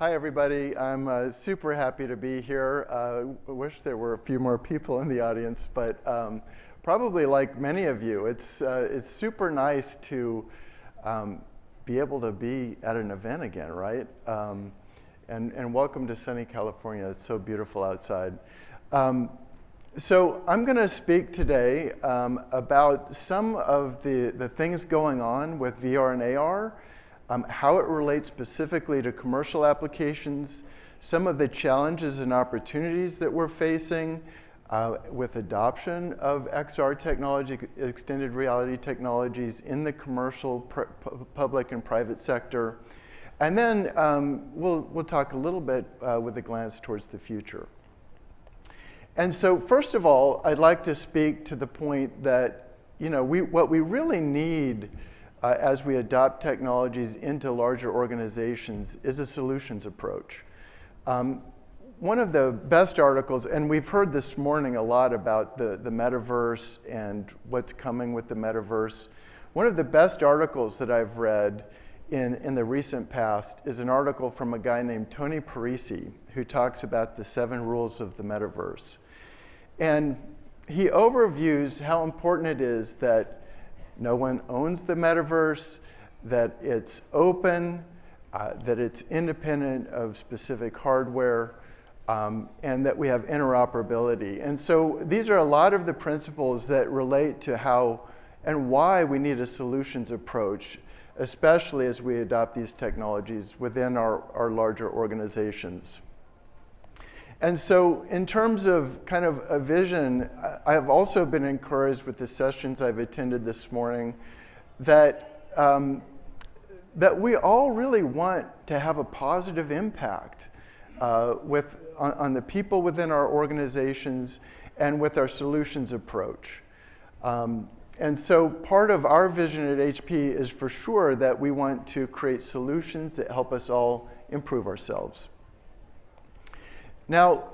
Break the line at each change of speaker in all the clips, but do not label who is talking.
Hi, everybody. I'm super happy to be here. I wish there were a few more people in the audience, but probably like many of you, it's super nice to be able to be at an event again, right? And welcome to sunny California. It's so beautiful outside. So I'm going to speak today about some of the things going on with VR and AR, how it relates specifically to commercial applications, some of the challenges and opportunities that we're facing with adoption of XR technology, extended reality technologies in the commercial, public, and private sector. And then we'll talk a little bit with a glance towards the future. And so first of all, I'd like to speak to the point that what we really need as we adopt technologies into larger organizations is a solutions approach. One of the best articles, and we've heard this morning a lot about the metaverse and what's coming with the metaverse. One of the best articles that I've read in the recent past is an article from a guy named Tony Parisi, who talks about the 7 rules of the metaverse. And he overviews how important it is that no one owns the metaverse, that it's open, that it's independent of specific hardware, and that we have interoperability. And so these are a lot of the principles that relate to how and why we need a solutions approach, especially as we adopt these technologies within our larger organizations. And so in terms of kind of a vision, I have also been encouraged with the sessions I've attended this morning that we all really want to have a positive impact on the people within our organizations and with our solutions approach. And so part of our vision at HP is for sure that we want to create solutions that help us all improve ourselves. Now,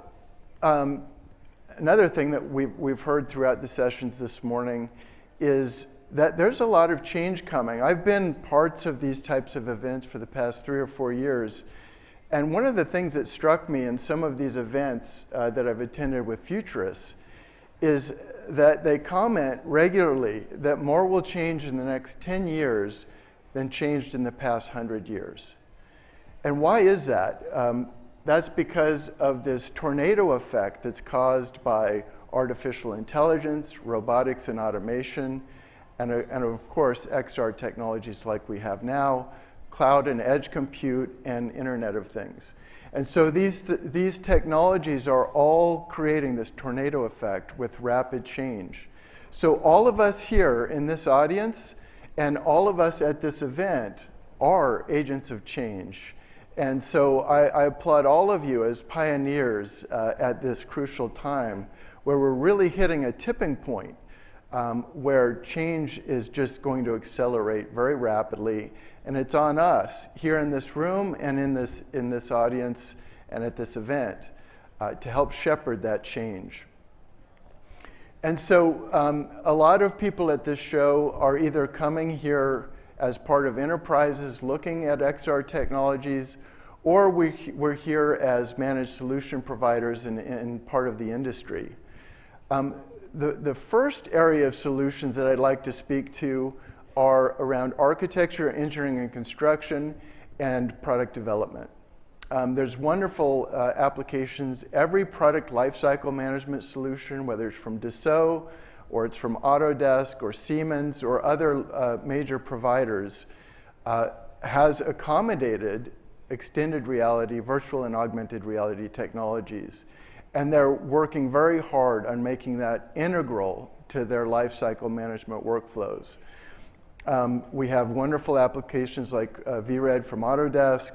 another thing that we've heard throughout the sessions this morning is that there's a lot of change coming. I've been parts of these types of events for the past 3 or 4 years. And one of the things that struck me in some of these events that I've attended with futurists is that they comment regularly that more will change in the next 10 years than changed in the past 100 years. And why is that? That's because of this tornado effect that's caused by artificial intelligence, robotics and automation, and of course, XR technologies like we have now, cloud and edge compute, and Internet of Things. And so these technologies are all creating this tornado effect with rapid change. So all of us here in this audience and all of us at this event are agents of change. And so I applaud all of you as pioneers at this crucial time where we're really hitting a tipping point where change is just going to accelerate very rapidly. And it's on us here in this room and in this audience and at this event to help shepherd that change. And so a lot of people at this show are either coming here as part of enterprises looking at XR technologies, or we're here as managed solution providers in part of the industry. The first area of solutions that I'd like to speak to are around architecture, engineering, and construction, and product development. There's wonderful applications. Every product lifecycle management solution, whether it's from Dassault, or it's from Autodesk, or Siemens, or other major providers, has accommodated extended reality, virtual and augmented reality technologies. And they're working very hard on making that integral to their lifecycle management workflows. We have wonderful applications like VRED from Autodesk.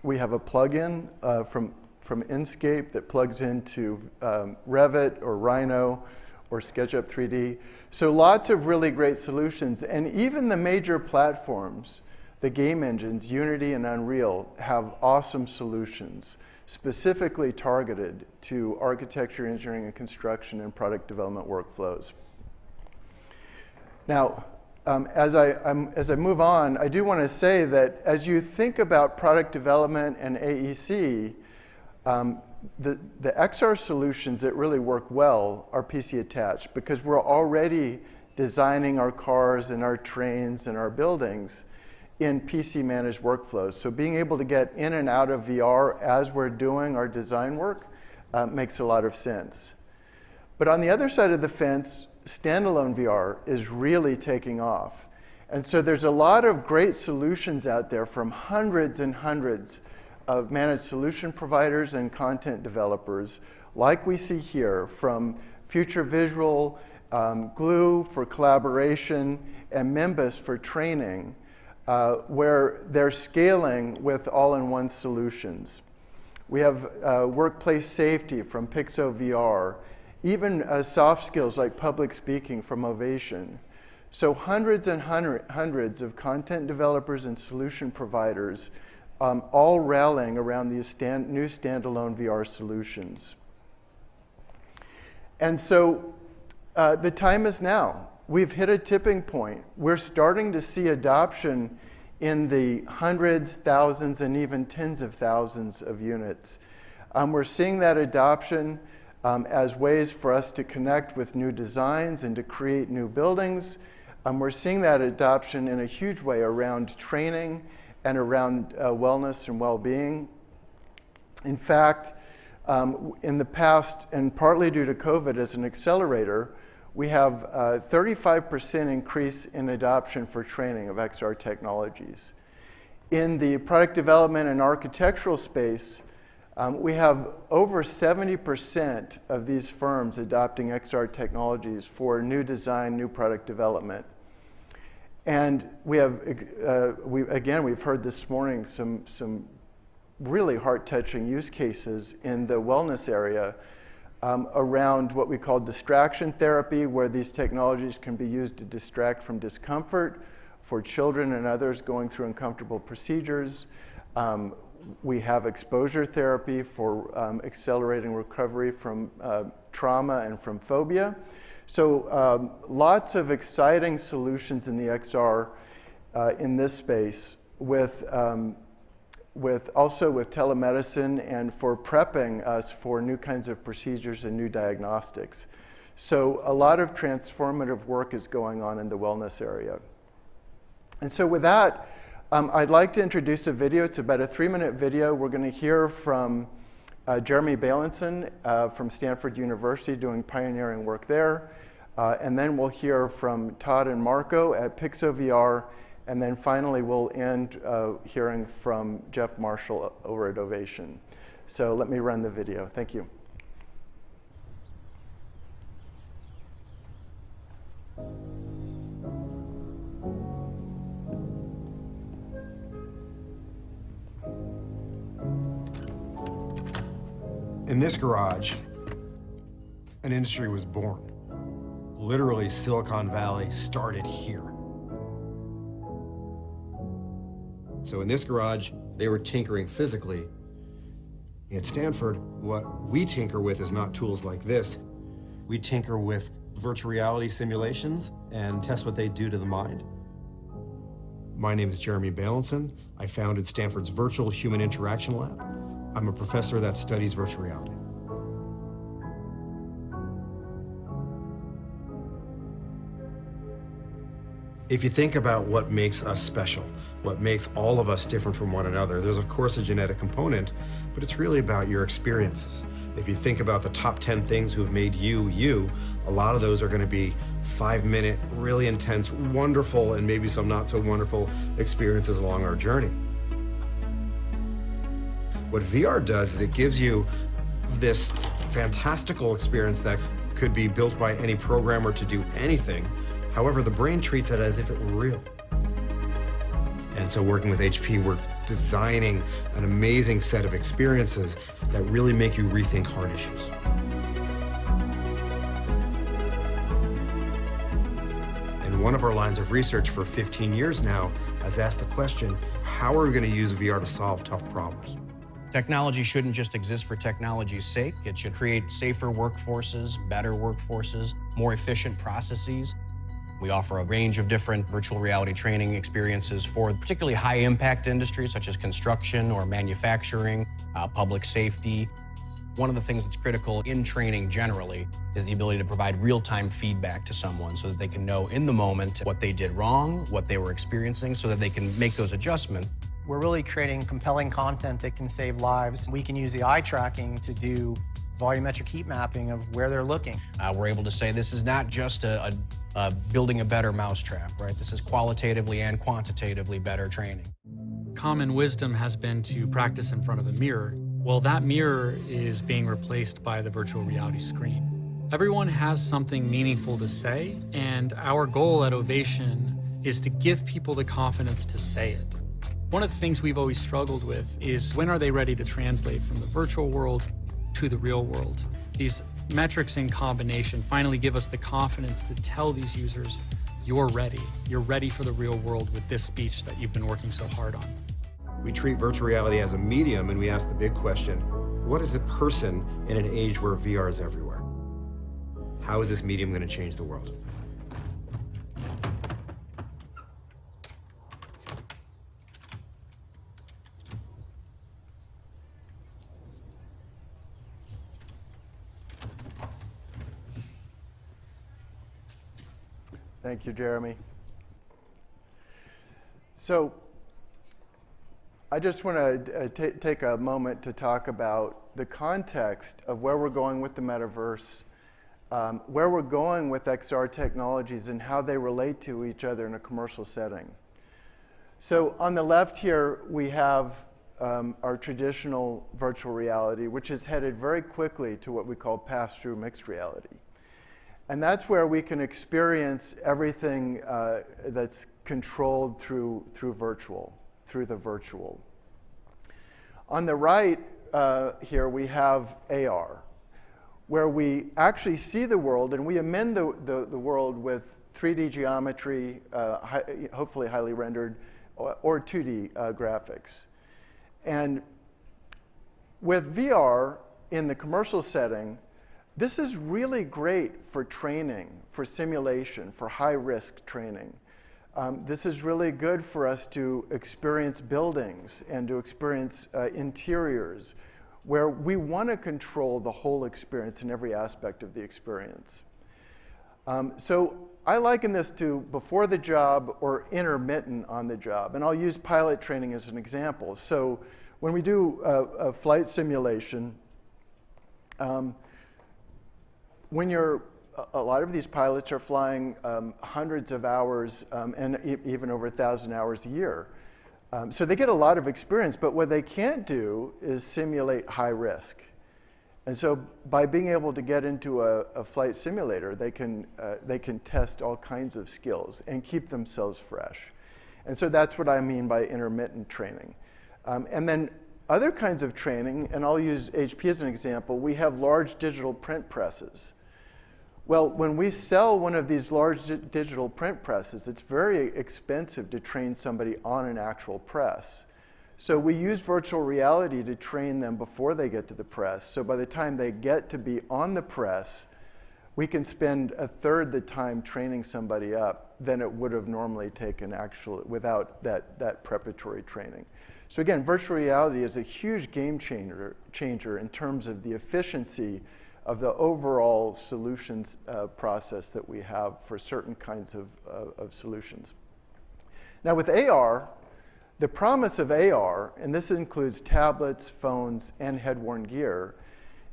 We have a plugin from Inkscape that plugs into Revit or Rhino or SketchUp 3D. So lots of really great solutions. And even the major platforms, the game engines, Unity and Unreal, have awesome solutions specifically targeted to architecture, engineering, and construction and product development workflows. Now, as I move on, I do want to say that as you think about product development and AEC, the XR solutions that really work well are PC attached, because we're already designing our cars and our trains and our buildings in PC managed workflows. So being able to get in and out of VR as we're doing our design work makes a lot of sense. But on the other side of the fence, standalone VR is really taking off. And so there's a lot of great solutions out there from hundreds and hundreds of managed solution providers and content developers, like we see here, from Future Visual, Glue for collaboration, and Membus for training, where they're scaling with all-in-one solutions. We have workplace safety from Pixo VR, even soft skills like public speaking from Ovation. So hundreds and hundreds of content developers and solution providers all rallying around these new standalone VR solutions. And so the time is now. We've hit a tipping point. We're starting to see adoption in the hundreds, thousands, and even tens of thousands of units. We're seeing that adoption as ways for us to connect with new designs and to create new buildings. We're seeing that adoption in a huge way around training and around wellness and well-being. In fact, in the past, and partly due to COVID as an accelerator, we have a 35% increase in adoption for training of XR technologies. In the product development and architectural space, we have over 70% of these firms adopting XR technologies for new design, new product development. And we have, we've heard this morning some really heart-touching use cases in the wellness area around what we call distraction therapy, where these technologies can be used to distract from discomfort for children and others going through uncomfortable procedures. We have exposure therapy for accelerating recovery from trauma and from phobia. So lots of exciting solutions in the XR in this space, also with telemedicine and for prepping us for new kinds of procedures and new diagnostics. So a lot of transformative work is going on in the wellness area. And so with that, I'd like to introduce a video. It's about a 3-minute video. We're going to hear from Jeremy Bailenson from Stanford University doing pioneering work there. And then we'll hear from Todd and Marco at Pixo VR. And then finally, we'll end hearing from Jeff Marshall over at Ovation. So let me run the video. Thank you.
In this garage, an industry was born. Literally, Silicon Valley started here. So in this garage, they were tinkering physically. At Stanford, what we tinker with is not tools like this. We tinker with virtual reality simulations and test what they do to the mind. My name is Jeremy Bailenson. I founded Stanford's Virtual Human Interaction Lab. I'm a professor that studies virtual reality. If you think about what makes us special, what makes all of us different from one another, there's of course a genetic component, but it's really about your experiences. If you think about the top 10 things who have made you, you, a lot of those are going to be 5-minute, really intense, wonderful, and maybe some not so wonderful experiences along our journey. What VR does is it gives you this fantastical experience that could be built by any programmer to do anything. However, the brain treats it as if it were real. And so working with HP, we're designing an amazing set of experiences that really make you rethink hard issues. And one of our lines of research for 15 years now has asked the question, how are we going to use VR to solve tough problems?
Technology shouldn't just exist for technology's sake. It should create safer workforces, better workforces, more efficient processes. We offer a range of different virtual reality training experiences for particularly high-impact industries such as construction or manufacturing, public safety. One of the things that's critical in training generally is the ability to provide real-time feedback to someone so that they can know in the moment what they did wrong, what they were experiencing, so that they can make those adjustments.
We're really creating compelling content that can save lives. We can use the eye tracking to do volumetric heat mapping of where they're looking.
We're able to say this is not just building a better mousetrap, right? This is qualitatively and quantitatively better training.
Common wisdom has been to practice in front of a mirror. Well, that mirror is being replaced by the virtual reality screen. Everyone has something meaningful to say, and our goal at Ovation is to give people the confidence to say it. One of the things we've always struggled with is when are they ready to translate from the virtual world to the real world? These metrics in combination finally give us the confidence to tell these users, you're ready. You're ready for the real world with this speech that you've been working so hard on.
We treat virtual reality as a medium, and we ask the big question, what is a person in an age where VR is everywhere? How is this medium going to change the world?
Thank you, Jeremy. So I just want to take a moment to talk about the context of where we're going with the metaverse, where we're going with XR technologies, and how they relate to each other in a commercial setting. So on the left here, we have our traditional virtual reality, which is headed very quickly to what we call pass-through mixed reality. And that's where we can experience everything that's controlled through the virtual. On the right here, we have AR, where we actually see the world and we amend the world with 3D geometry, hopefully highly rendered, or 2D graphics. And with VR in the commercial setting, this is really great for training, for simulation, for high-risk training. This is really good for us to experience buildings and to experience interiors where we want to control the whole experience and every aspect of the experience. So I liken this to before the job or intermittent on the job. And I'll use pilot training as an example. So when we do a flight simulation, a lot of these pilots are flying hundreds of hours and even over 1,000 hours a year. So they get a lot of experience, but what they can't do is simulate high risk. And so by being able to get into a flight simulator, they can test all kinds of skills and keep themselves fresh. And so that's what I mean by intermittent training. And then other kinds of training, and I'll use HP as an example, we have large digital print presses. Well, when we sell one of these large digital print presses, it's very expensive to train somebody on an actual press. So we use virtual reality to train them before they get to the press. So by the time they get to be on the press, we can spend a third the time training somebody up than it would have normally taken without that preparatory training. So again, virtual reality is a huge game changer in terms of the efficiency of the overall solutions process that we have for certain kinds of solutions. Now with AR, the promise of AR, and this includes tablets, phones, and head-worn gear,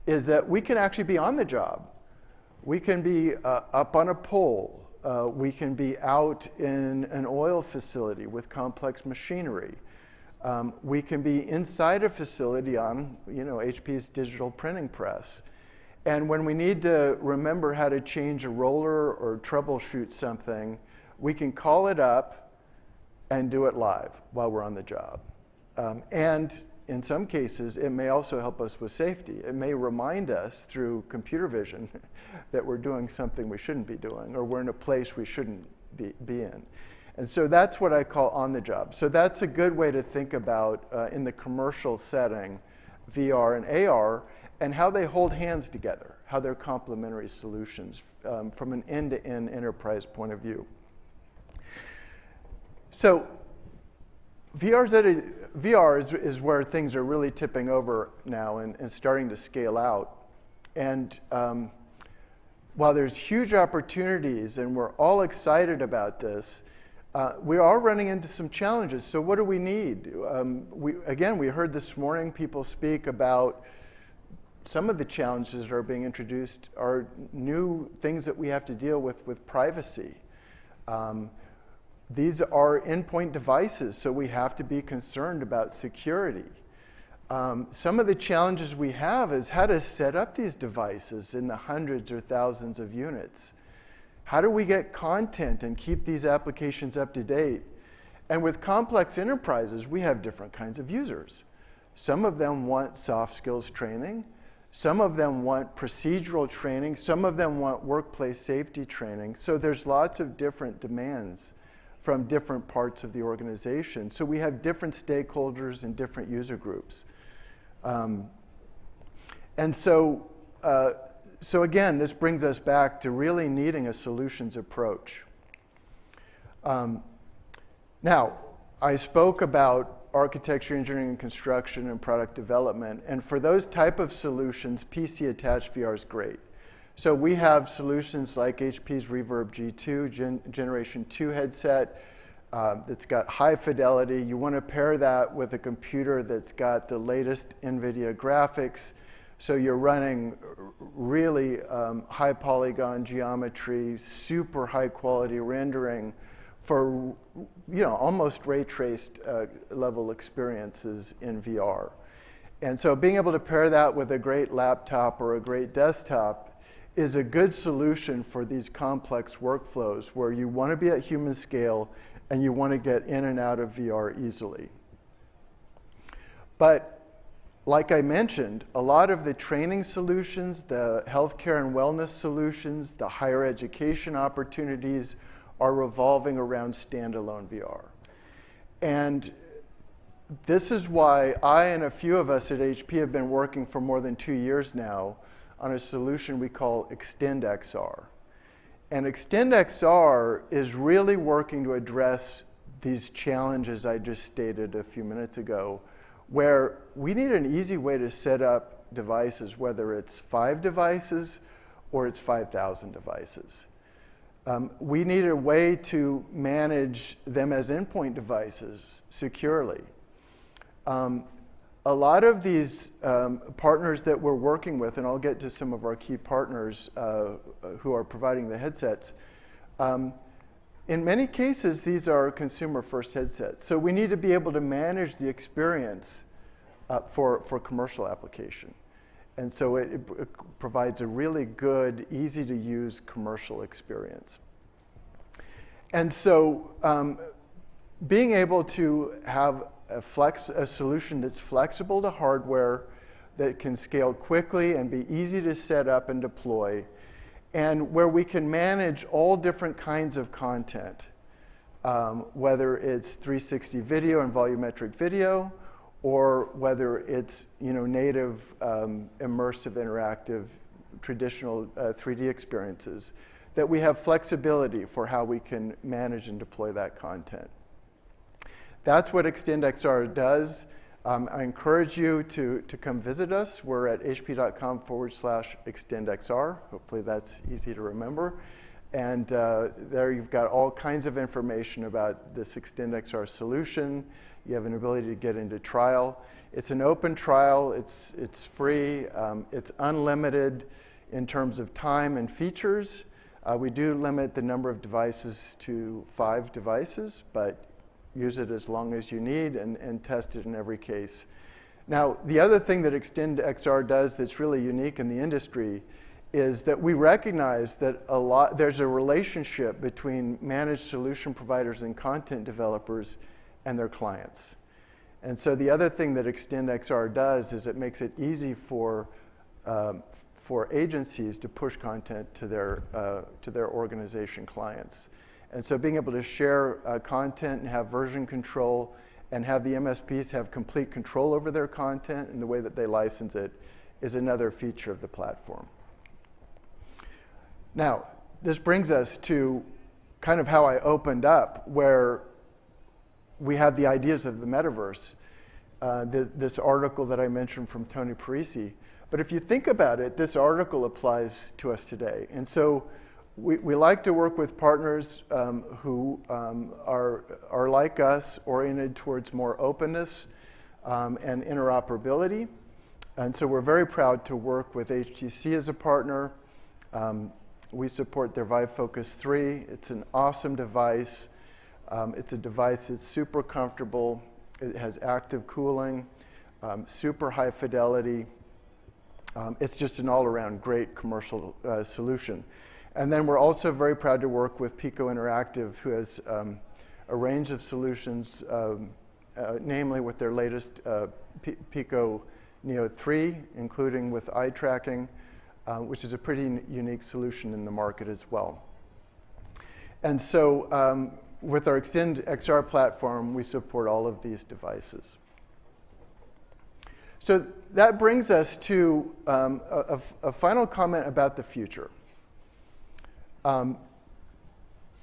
is that we can actually be on the job. We can be up on a pole. We can be out in an oil facility with complex machinery. We can be inside a facility on, HP's digital printing press. And when we need to remember how to change a roller or troubleshoot something, we can call it up and do it live while we're on the job. And in some cases, it may also help us with safety. It may remind us through computer vision that we're doing something we shouldn't be doing, or we're in a place we shouldn't be in. And so that's what I call on the job. So that's a good way to think about, in the commercial setting, VR and AR, and how they hold hands together, how they're complementary solutions from an end-to-end enterprise point of view. So VR is where things are really tipping over now and starting to scale out. And while there's huge opportunities and we're all excited about this, we are running into some challenges. So what do we need? We heard this morning people speak about some of the challenges that are being introduced are new things that we have to deal with privacy. These are endpoint devices, so we have to be concerned about security. Some of the challenges we have is how to set up these devices in the hundreds or thousands of units. How do we get content and keep these applications up to date? And with complex enterprises, we have different kinds of users. Some of them want soft skills training. Some of them want procedural training. Some of them want workplace safety training. So there's lots of different demands from different parts of the organization. So we have different stakeholders and different user groups. So again, this brings us back to really needing a solutions approach. Now, I spoke about architecture, engineering, and construction, and product development. And for those type of solutions, PC-attached VR is great. So we have solutions like HP's Reverb G2, Generation 2 headset that's got high fidelity. You want to pair that with a computer that's got the latest NVIDIA graphics. So you're running really high polygon geometry, super high quality rendering for almost ray traced level experiences in VR. And so being able to pair that with a great laptop or a great desktop is a good solution for these complex workflows where you want to be at human scale and you want to get in and out of VR easily. But like I mentioned, a lot of the training solutions, the healthcare and wellness solutions, the higher education opportunities are revolving around standalone VR. And this is why I and a few of us at HP have been working for more than 2 years now on a solution we call Extend XR. And Extend XR is really working to address these challenges I just stated a few minutes ago, where we need an easy way to set up devices, whether it's 5 devices or it's 5,000 devices. We need a way to manage them as endpoint devices securely. A lot of these partners that we're working with, and I'll get to some of our key partners who are providing the headsets, in many cases, these are consumer-first headsets. So we need to be able to manage the experience for commercial application. And so it provides a really good, easy-to-use commercial experience. And so being able to have a solution that's flexible to hardware, that can scale quickly and be easy to set up and deploy, and where we can manage all different kinds of content, whether it's 360 video and volumetric video, or whether it's native immersive, interactive, traditional 3D experiences, that we have flexibility for how we can manage and deploy that content. That's what Extend XR does. I encourage you to come visit us. We're at hp.com/extendxr. Hopefully that's easy to remember. And there you've got all kinds of information about this Extend XR solution. You have an ability to get into trial. It's an open trial. It's free. It's unlimited in terms of time and features. We do limit the number of devices to 5 devices, but use it as long as you need and test it in every case. Now, the other thing that Extend XR does that's really unique in the industry is that we recognize that there's a relationship between managed solution providers and content developers and their clients. And so the other thing that Extend XR does is it makes it easy for agencies to push content to their organization clients. And so being able to share content and have version control and have the MSPs have complete control over their content and the way that they license it is another feature of the platform. Now, this brings us to kind of how I opened up, where we have the ideas of the metaverse, this article that I mentioned from Tony Parisi. But if you think about it, this article applies to us today. And so we like to work with partners who are like us, oriented towards more openness and interoperability. And so we're very proud to work with HTC as a partner. We support their Vive Focus 3. It's an awesome device. It's a device that's super comfortable. It has active cooling, super high fidelity. It's just an all-around great commercial solution. And then we're also very proud to work with Pico Interactive, who has a range of solutions, namely with their latest Pico Neo 3, including with eye tracking, which is a pretty unique solution in the market as well. And so with our Extend XR platform, we support all of these devices. So that brings us to a final comment about the future.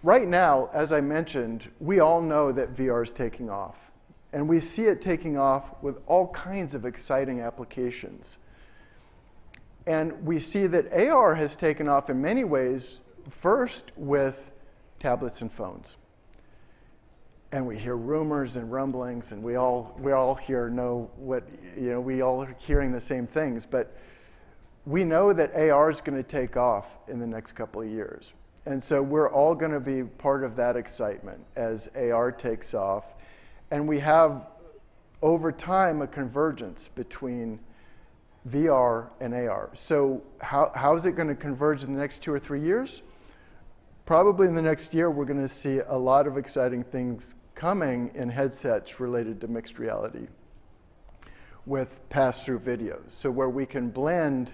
Right now, as I mentioned, we all know that VR is taking off. And we see it taking off with all kinds of exciting applications. And we see that AR has taken off in many ways, first with tablets and phones. And we hear rumors and rumblings, and we all here know what, we all are hearing the same things. But we know that AR is going to take off in the next couple of years. And so we're all going to be part of that excitement as AR takes off. And we have, over time, a convergence between VR and AR. So how is it going to converge in the next 2 or 3 years? Probably in the next year, we're going to see a lot of exciting things coming in headsets related to mixed reality with pass-through videos. So where we can blend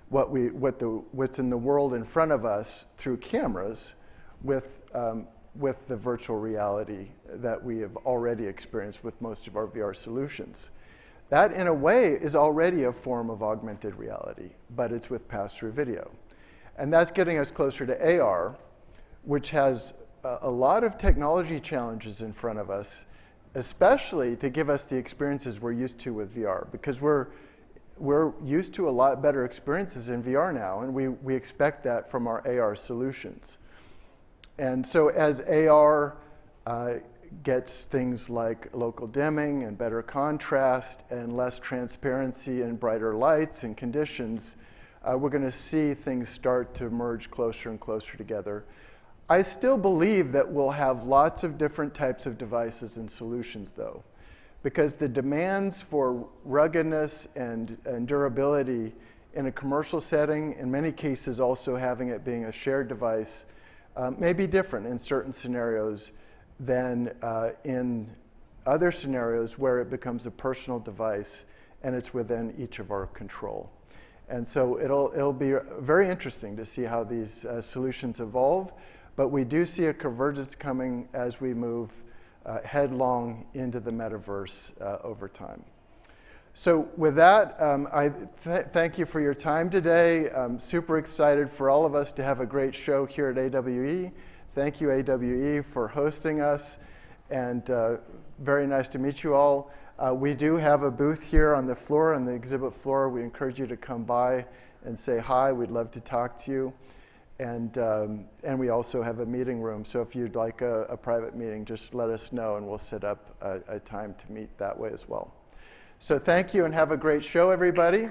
what's in the world in front of us through cameras with the virtual reality that we have already experienced with most of our VR solutions. That, in a way, is already a form of augmented reality, but it's with pass-through video. And that's getting us closer to AR, which has a lot of technology challenges in front of us, especially to give us the experiences we're used to with VR, because we're used to a lot better experiences in VR now, and we expect that from our AR solutions. And so as AR gets things like local dimming and better contrast and less transparency and brighter lights and conditions, we're going to see things start to merge closer and closer together. I still believe that we'll have lots of different types of devices and solutions, though, because the demands for ruggedness and durability in a commercial setting, in many cases also having it being a shared device, may be different in certain scenarios than in other scenarios where it becomes a personal device and it's within each of our control. And so it'll be very interesting to see how these solutions evolve, but we do see a convergence coming as we move headlong into the metaverse over time. So with that, I thank you for your time today. I'm super excited for all of us to have a great show here at AWE. Thank you, AWE, for hosting us, and very nice to meet you all. We do have a booth here on the floor, on the exhibit floor. We encourage you to come by and say hi. We'd love to talk to you. And we also have a meeting room, so if you'd like a private meeting, just let us know, and we'll set up a time to meet that way as well. So thank you, and have a great show, everybody.